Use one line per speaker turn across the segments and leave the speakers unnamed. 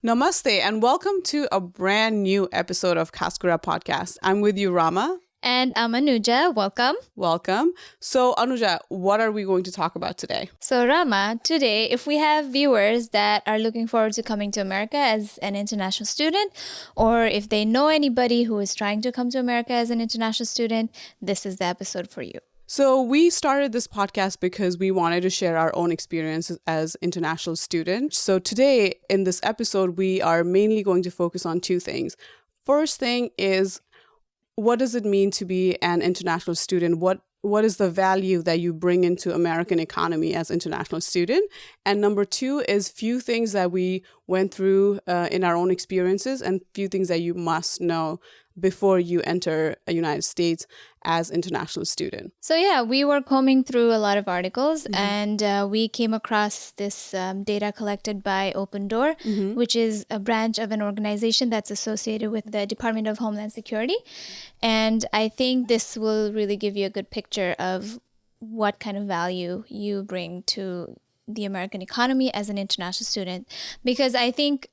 Namaste and welcome to a brand new episode of Khāskurā Podcast. I'm with you, Rama.
And I'm Anuja. Welcome.
Welcome. So, Anuja, what are we going to talk about today?
So, Rama, today, if we have viewers that are looking forward to coming to America as an international student, or if they know anybody who is trying to come to America as an international student, this is the episode for you.
So we started this podcast because we wanted to share our own experiences as international students. So today in this episode, we are mainly going to focus on two things. First thing is, what does it mean to be an international student? What is the value that you bring into American economy as international student? And number two is few things that we went through in our own experiences and few things that you must know before you enter the United States as international student.
So yeah, we were combing through a lot of articles and we came across this data collected by Open Door, which is a branch of an organization that's associated with the Department of Homeland Security. And I think this will really give you a good picture of what kind of value you bring to the American economy as an international student. Because I think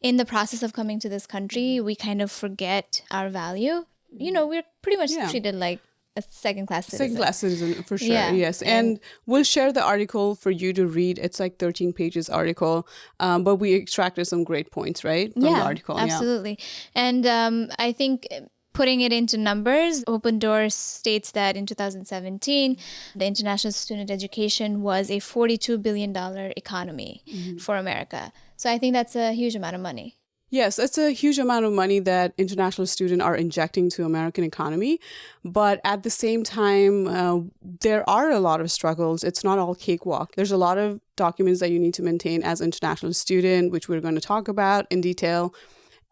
in the process of coming to this country, we kind of forget our value. You know, we're pretty much treated like a second-class citizen.
Second-class citizen, for sure, yes. And we'll share the article for you to read. It's like 13 pages article, but we extracted some great points, right, from the article.
Absolutely. And I think putting it into numbers, Open Doors states that in 2017, the international student education was a $42 billion economy for America. So I think that's a huge amount of money.
Yes, it's a huge amount of money that international students are injecting to American economy. But at the same time, there are a lot of struggles. It's not all cakewalk. There's a lot of documents that you need to maintain as international student, which we're going to talk about in detail.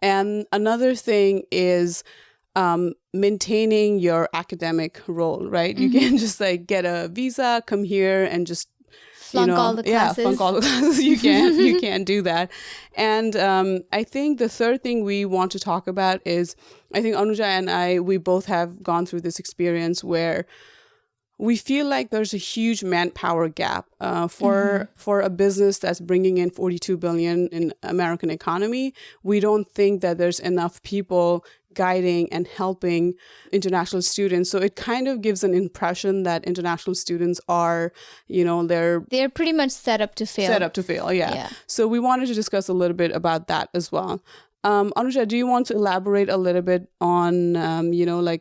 And another thing is maintaining your academic role, right? You can't just like get a visa, come here and just
flunk all the classes.
Flunk all the classes. You can't do that. And I think the third thing we want to talk about is, I think Anuja and we both have gone through this experience where we feel like there's a huge manpower gap for a business that's bringing in $42 billion in American economy. We don't think that there's enough people guiding and helping international students. So it kind of gives an impression that international students are, they're pretty
much set up to fail.
Yeah. So we wanted to discuss a little bit about that as well. Anuja, do you want to elaborate a little bit on,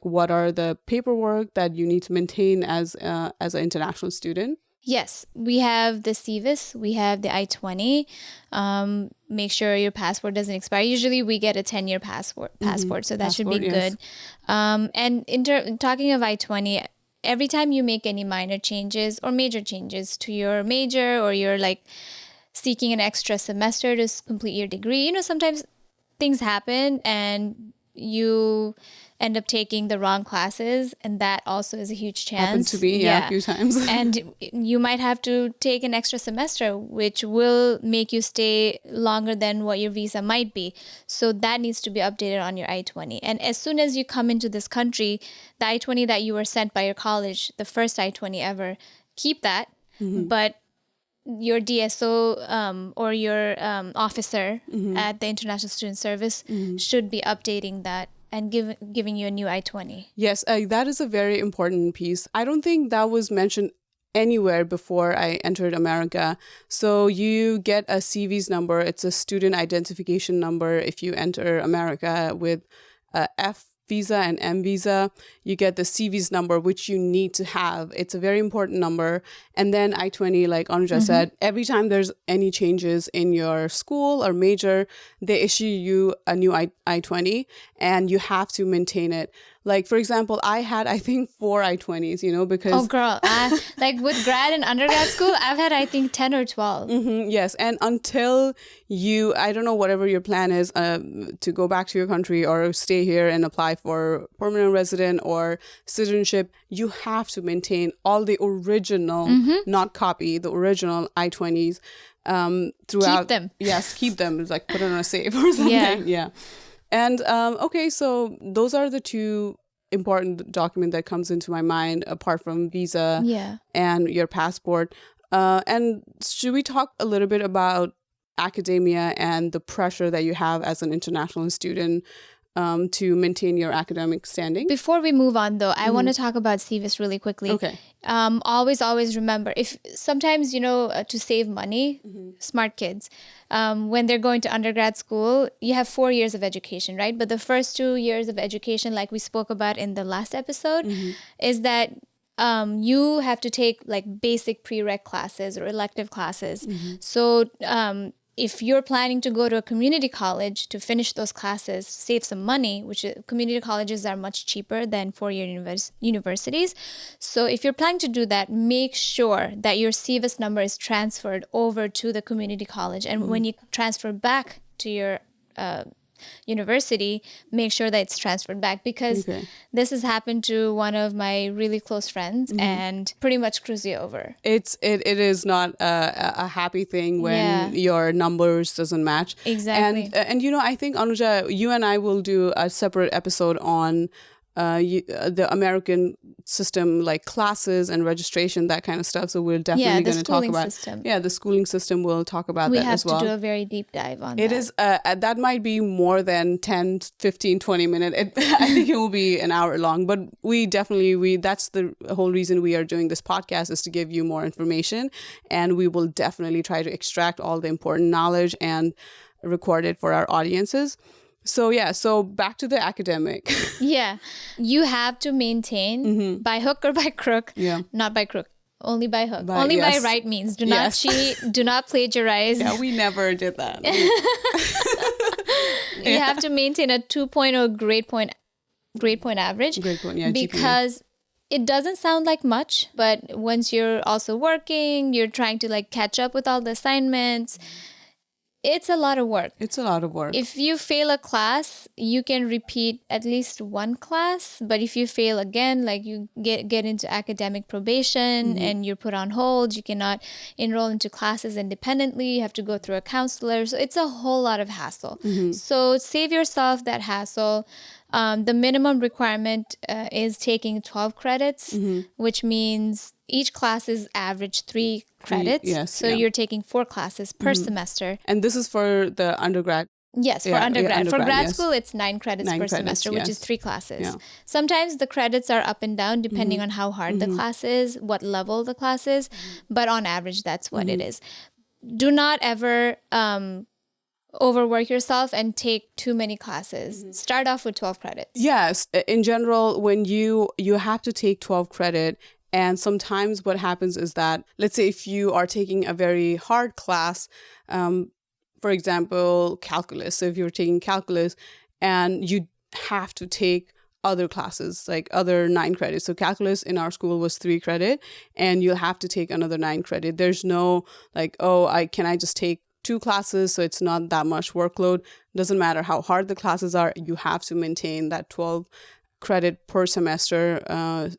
what are the paperwork that you need to maintain as an international student?
Yes, we have the Seaveys, we have the I-20. Make sure your passport doesn't expire. Usually we get a 10-year passport, so that should be good. And talking of I-20, every time you make any minor changes or major changes to your major, or you're like seeking an extra semester to complete your degree, sometimes things happen and you end up taking the wrong classes, and that also is a huge chance.
Happened to me, a few times.
And you might have to take an extra semester, which will make you stay longer than what your visa might be. So that needs to be updated on your I-20. And as soon as you come into this country, the I-20 that you were sent by your college, the first I-20 ever, keep that. But your DSO or your officer at the International Student Service should be updating that and giving you a new I-20.
Yes, that is a very important piece. I don't think that was mentioned anywhere before I entered America. So you get a Seaveys number. It's a student identification number. If you enter America with F visa and M visa, you get the Seaveys number, which you need to have. It's a very important number. And then I-20, like Anuja said, every time there's any changes in your school or major, they issue you a new I-20 and you have to maintain it. Like, for example, I had, I think, 4 I-20s, because...
Oh, girl. Like, with grad and undergrad school, I've had, I think, 10 or 12.
Yes. And until I don't know, whatever your plan is to go back to your country or stay here and apply for permanent resident or citizenship, you have to maintain all the original, not copy, the original I-20s throughout.
Keep them.
Yes, keep them. It's like put it on a safe or something. Yeah. And okay, so those are the two important documents that comes into my mind apart from visa and your passport. And should we talk a little bit about academia and the pressure that you have as an international student to maintain your academic standing.
Before we move on, though, I want to talk about Seaveys really quickly.
Okay.
Always remember, if sometimes, to save money, smart kids, when they're going to undergrad school, you have 4 years of education, right? But the first 2 years of education, like we spoke about in the last episode, is that you have to take like basic prereq classes or elective classes. So if you're planning to go to a community college to finish those classes, save some money, which community colleges are much cheaper than four-year universities. So if you're planning to do that, make sure that your Seaveys number is transferred over to the community college. And when you transfer back to your university, make sure that it's transferred back, because this has happened to one of my really close friends and pretty much screws you over.
It is not a happy thing when your numbers doesn't match.
Exactly.
And I think, Anuja, you and I will do a separate episode on the American system, like classes and registration, that kind of stuff. So we're definitely going to talk about the schooling system. We'll talk about that as well.
We have to do a very deep dive on
it. It is that might be more than 10, 15, 20 minutes. I think it will be an hour long, but we that's the whole reason we are doing this podcast, is to give you more information, and we will definitely try to extract all the important knowledge and record it for our audiences. So back to the academic.
You have to maintain by hook or by crook, not by crook, only by hook, only by right means. Do not cheat, do not plagiarize.
Yeah, we never did that.
You have to maintain a 2.0 grade point average.
Grade point, yeah,
because it doesn't sound like much, but once you're also working, you're trying to like catch up with all the assignments. It's a lot of work. If you fail a class, you can repeat at least one class. But if you fail again, like you get into academic probation and you're put on hold, you cannot enroll into classes independently. You have to go through a counselor. So it's a whole lot of hassle. So save yourself that hassle. The minimum requirement is taking 12 credits, which means each class is average 3 credits. So you're taking 4 classes per semester.
And this is for the undergrad?
Yes, for undergrad. For grad school, it's 9 credits per semester, which is 3 classes. Sometimes the credits are up and down depending on how hard the class is, what level the class is. But on average, that's what it is. Do not ever overwork yourself and take too many classes. Start off with 12 credits.
Yes. In general, when you have to take 12 credit, and sometimes what happens is that, let's say if you are taking a very hard class, for example, calculus. So if you're taking calculus and you have to take other classes, like other 9 credits. So calculus in our school was 3 credit, and you'll have to take another 9 credit. There's no like, can I just take 2 classes, so it's not that much workload. Doesn't matter how hard the classes are, you have to maintain that 12 credit per semester,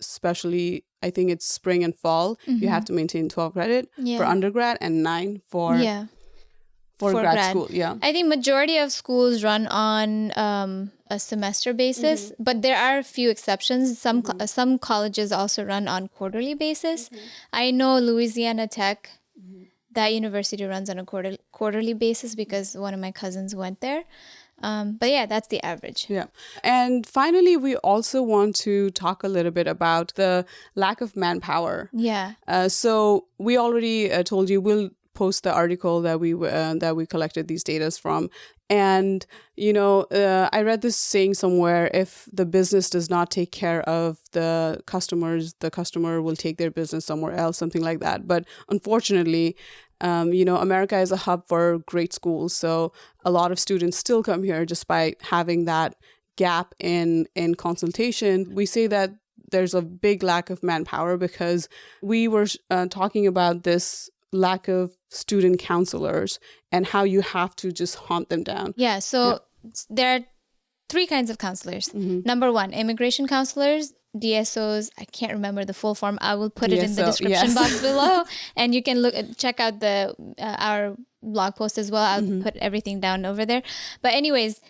especially I think it's spring and fall. You have to maintain 12 credit for undergrad and 9 for grad school.
I think majority of schools run on a semester basis, but there are a few exceptions. Some colleges also run on quarterly basis. I know Louisiana Tech, that university runs on a quarterly basis because one of my cousins went there. But yeah, that's the average. Yeah.
And finally, we also want to talk a little bit about the lack of manpower.
Yeah.
So we already told you we'll post the article that we collected these data from. And, I read this saying somewhere, if the business does not take care of the customers, the customer will take their business somewhere else, something like that. But unfortunately, America is a hub for great schools. So a lot of students still come here despite having that gap in consultation. We say that there's a big lack of manpower because we were talking about this lack of student counselors and how you have to just hunt them down.
Yeah, so there are 3 kinds of counselors. Number 1, immigration counselors, DSOs. I can't remember the full form. I will put it in the description box below, and you can check out our blog post as well. I'll put everything down over there. But anyways,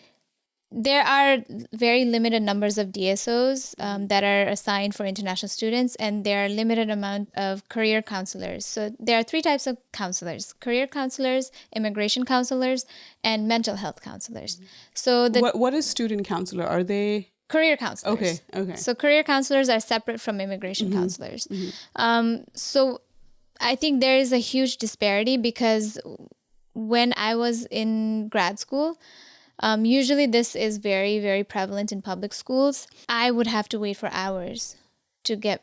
there are very limited numbers of DSOs that are assigned for international students, and there are limited amount of career counselors. So there are 3 types of counselors: career counselors, immigration counselors, and mental health counselors. So
what is student counselor? Are they
career counselors?
Okay.
So career counselors are separate from immigration counselors. So I think there is a huge disparity, because when I was in grad school, usually this is very, very prevalent in public schools. I would have to wait for hours to get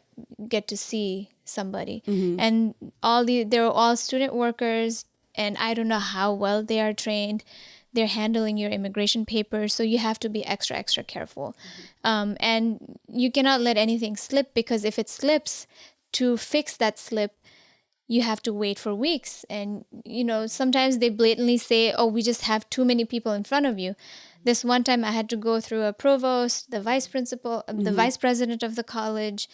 to see somebody. And they were all student workers, and I don't know how well they are trained. They're handling your immigration papers, so you have to be extra, extra careful. And you cannot let anything slip, because if it slips, to fix that slip, you have to wait for weeks. And, sometimes they blatantly say, oh, we just have too many people in front of you. This one time I had to go through a provost, the vice principal, the vice president of the college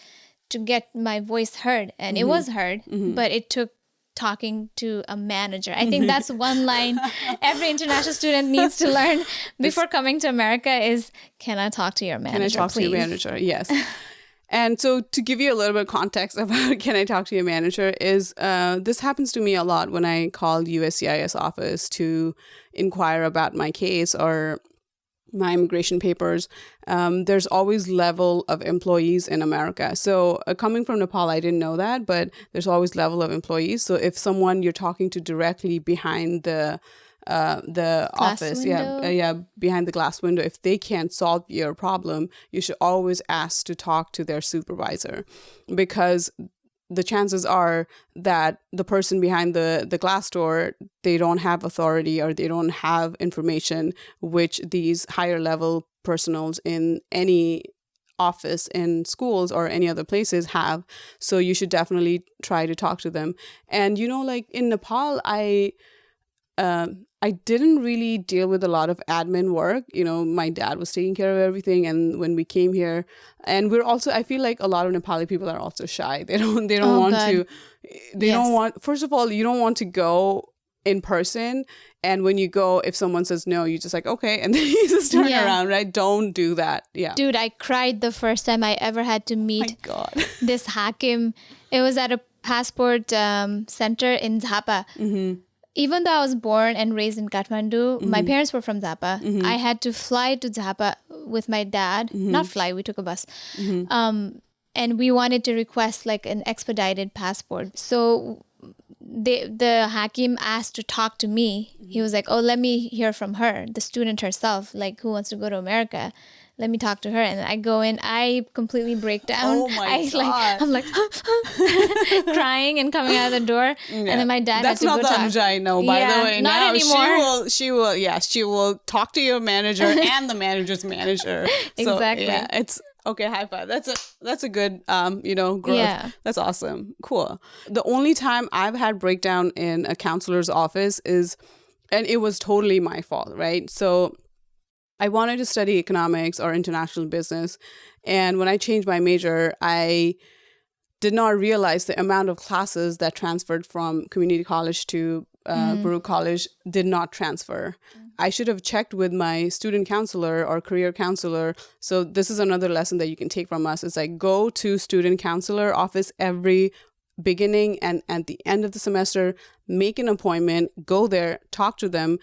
to get my voice heard. And it was heard, but it took talking to a manager. I think that's one line every international student needs to learn before coming to America is, can I talk to your manager,
Can I talk to your manager? Yes. And so to give you a little bit of context about can I talk to your manager is this happens to me a lot when I call USCIS office to inquire about my case or my immigration papers. There's always level of employees in America. So coming from Nepal, I didn't know that, but there's always level of employees. So if someone you're talking to directly behind the office, behind the glass window, if they can't solve your problem, you should always ask to talk to their supervisor, because the chances are that the person behind the glass door, they don't have authority or they don't have information which these higher level personals in any office in schools or any other places have. So you should definitely try to talk to them. And like in Nepal, I didn't really deal with a lot of admin work. My dad was taking care of everything. And when we came here, and we're also, I feel like a lot of Nepali people are also shy. They don't want to, don't want, first of all, you don't want to go in person. And when you go, if someone says no, you just like, okay. And then you just turn around, right? Don't do that. Yeah.
Dude, I cried the first time I ever had to meet this Hakim. It was at a passport center in Zappa. Even though I was born and raised in Kathmandu, my parents were from Zappa. I had to fly to Zappa with my dad. Not fly, we took a bus. And we wanted to request like an expedited passport. So the Hakim asked to talk to me. He was like, oh, let me hear from her, the student herself, like who wants to go to America. Let me talk to her. And I go in, I completely break down.
Oh my God.
I'm like crying and coming out of the door. Yeah. And then my dad
That's
had to
not
go
the
talk.
Anuja I know, by the way.
Not
now
anymore.
she will talk to your manager and the manager's manager.
Exactly.
So, yeah, it's okay. High five. That's a good growth.
Yeah.
That's awesome. Cool. The only time I've had breakdown in a counselor's office and it was totally my fault, right? So I wanted to study economics or international business. And when I changed my major, I did not realize the amount of classes that transferred from community college to Baruch College did not transfer. I should have checked with my student counselor or career counselor. So this is another lesson that you can take from us. It's like go to student counselor office every beginning and at the end of the semester, make an appointment, go there, talk to them,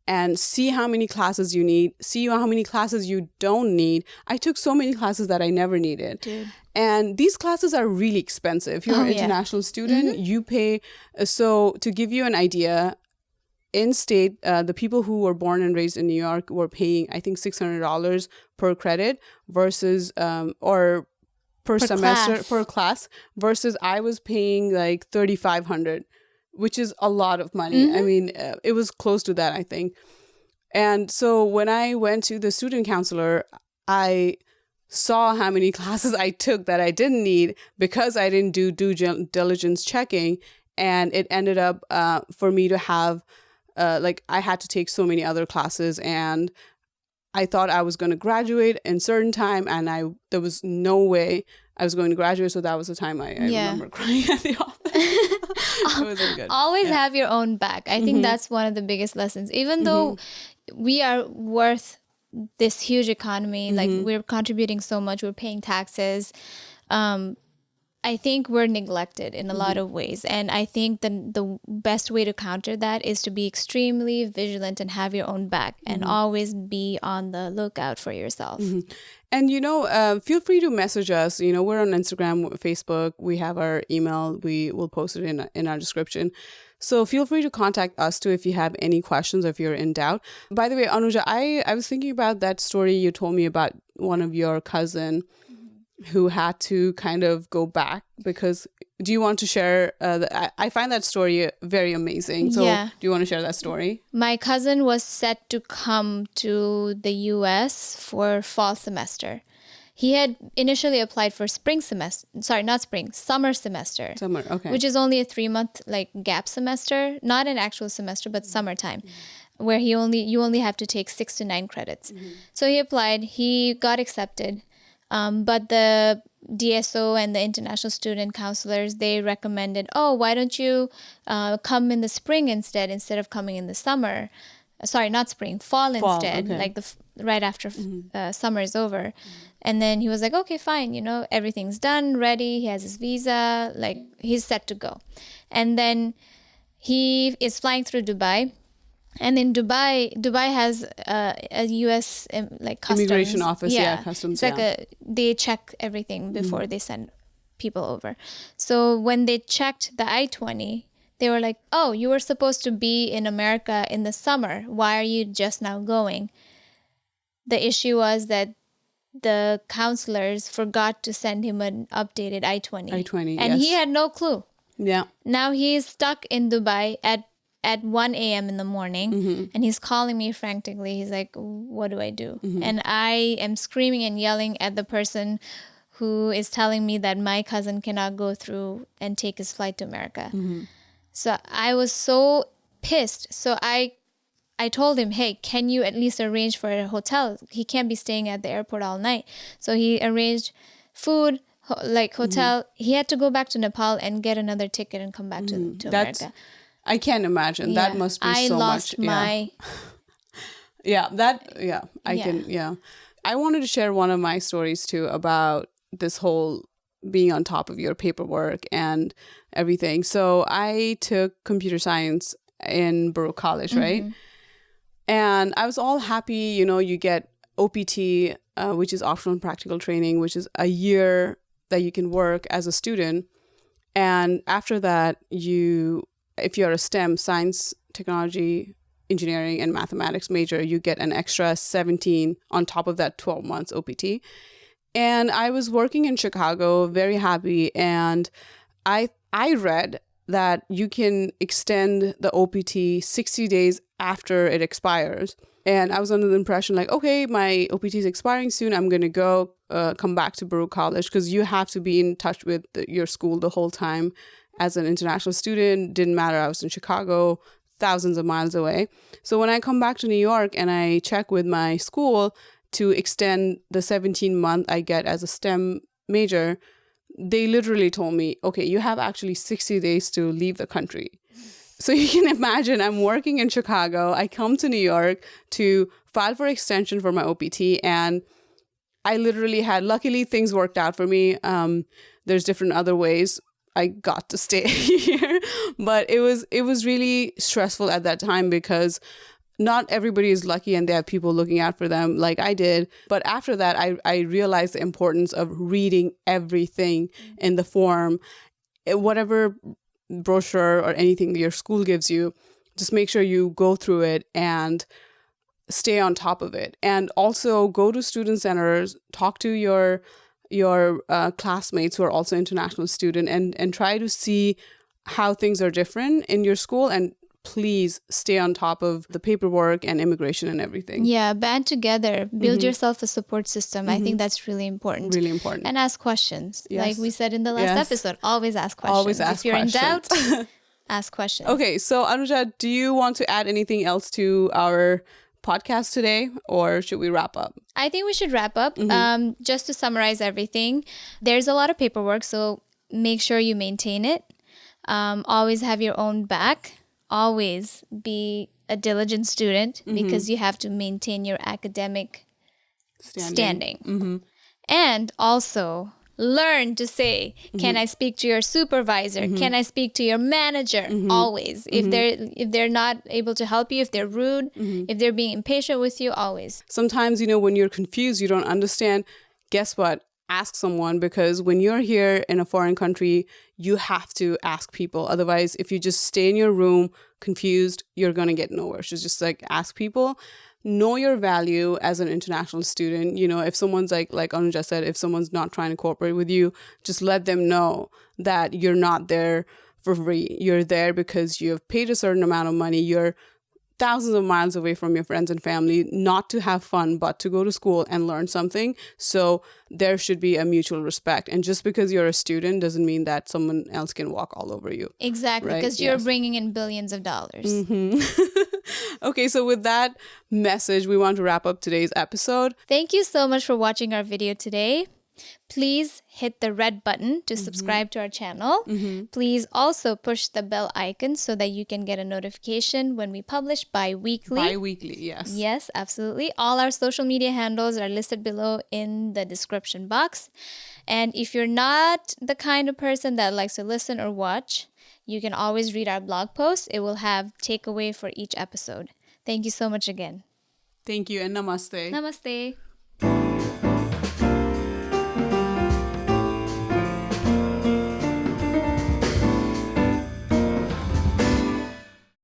and see how many classes you need, see how many classes you don't need. I took so many classes that I never needed.
Dude.
And these classes are really expensive. If you're an international student, you pay. So to give you an idea, in state, the people who were born and raised in New York were paying, I think, $600 per credit versus, or per semester, per class, versus I was paying like $3,500. Which is a lot of money. I mean, it was close to that, I think. And so when I went to the student counselor, I saw how many classes I took that I didn't need because I didn't do due diligence checking. And it ended up for me to have, I had to take so many other classes. And I thought I was going to graduate in certain time. And there was no way I was going to graduate. So that was the time I remember crying at the office. It wasn't good.
Always have your own back. I think that's one of the biggest lessons. Even though we are worth this huge economy. Like we're contributing so much, we're paying taxes. I think we're neglected in a lot of ways. And I think the best way to counter that is to be extremely vigilant and have your own back and always be on the lookout for yourself.
And, feel free to message us. We're on Instagram, Facebook. We have our email. We will post it in our description. So feel free to contact us too if you have any questions or if you're in doubt. By the way, Anuja, I was thinking about that story you told me about one of your cousin who had to kind of go back because, do you want to share? I find that story very amazing. So do you want to share that story?
My cousin was set to come to the US for fall semester. He had initially applied for summer semester.
Summer, okay.
Which is only a 3-month gap semester, not an actual semester, but summertime, where you only have to take 6 to 9 credits. So he applied, he got accepted. But the DSO and the international student counselors, they recommended, why don't you come in the spring instead of coming in the summer. Sorry, not spring, fall instead, okay. Right after summer is over. And then he was like, okay, fine, everything's done, ready, he has his visa, he's set to go. And then he is flying through Dubai. And in Dubai has a U.S. customs.
Immigration office, customs.
It's they check everything before they send people over. So when they checked the I-20, they were like, oh, you were supposed to be in America in the summer. Why are you just now going? The issue was that the counselors forgot to send him an updated I-20. And he had no clue.
Yeah.
Now he's stuck in Dubai at 1 a.m. in the morning, and he's calling me frantically. He's like, what do I do? And I am screaming and yelling at the person who is telling me that my cousin cannot go through and take his flight to America. So I was so pissed. So I told him, hey, can you at least arrange for a hotel? He can't be staying at the airport all night. So he arranged food, hotel. He had to go back to Nepal and get another ticket and come back to America.
I can't imagine. Yeah. That must be so much.
I lost my...
I wanted to share one of my stories too about this whole being on top of your paperwork and everything. So I took computer science in Baruch College, right? And I was all happy, you get OPT, which is optional practical training, which is a year that you can work as a student. And after that, if you're a STEM, science, technology, engineering, and mathematics major, you get an extra 17 on top of that 12 months OPT. And I was working in Chicago, very happy. And I read that you can extend the OPT 60 days after it expires. And I was under the impression okay, my OPT is expiring soon. I'm going to come back to Baruch College because you have to be in touch with your school the whole time. As an international student, didn't matter. I was in Chicago, thousands of miles away. So when I come back to New York and I check with my school to extend the 17-month I get as a STEM major, they literally told me, okay, you have actually 60 days to leave the country. So you can imagine I'm working in Chicago. I come to New York to file for extension for my OPT. And I literally luckily things worked out for me. There's different other ways I got to stay here, but it was really stressful at that time because not everybody is lucky and they have people looking out for them like I did. But after that, I realized the importance of reading everything in the form, whatever brochure or anything your school gives you, just make sure you go through it and stay on top of it. And also go to student centers, talk to your classmates who are also international student and try to see how things are different in your school, and please stay on top of the paperwork and immigration and everything.
Yeah, band together, build yourself a support system. I think that's really important.
Really important.
And ask questions.
Yes.
Like we said in the last episode, always ask questions.
Always ask questions.
If you're in doubt, ask questions.
Okay, so Anuja, do you want to add anything else to our podcast today, or should we wrap up?
I think we should wrap up. Just to summarize everything, there's a lot of paperwork, so make sure you maintain it. Always have your own back. Always be a diligent student because you have to maintain your academic standing. And also learn to say, can I speak to your supervisor? Can I speak to your manager? Always. If they're not able to help you, if they're rude, if they're being impatient with you, always.
Sometimes, when you're confused, you don't understand, guess what? Ask someone, because when you're here in a foreign country, you have to ask people. Otherwise, if you just stay in your room confused, you're going to get nowhere. So just like ask people. Know your value as an international student. If someone's like Anuja said, if someone's not trying to cooperate with you, just let them know that you're not there for free. You're there because you have paid a certain amount of money. You're thousands of miles away from your friends and family, not to have fun, but to go to school and learn something. So there should be a mutual respect. And just because you're a student doesn't mean that someone else can walk all over you.
Exactly, because you're bringing in billions of dollars.
Okay, so with that message, we want to wrap up today's episode.
Thank you so much for watching our video today. Please hit the red button to subscribe to our channel. Please also push the bell icon so that you can get a notification when we publish bi-weekly.
Bi-weekly, yes.
Yes, absolutely. All our social media handles are listed below in the description box. And if you're not the kind of person that likes to listen or watch, you can always read our blog post. It will have takeaway for each episode. Thank you so much again.
Thank you and namaste.
Namaste.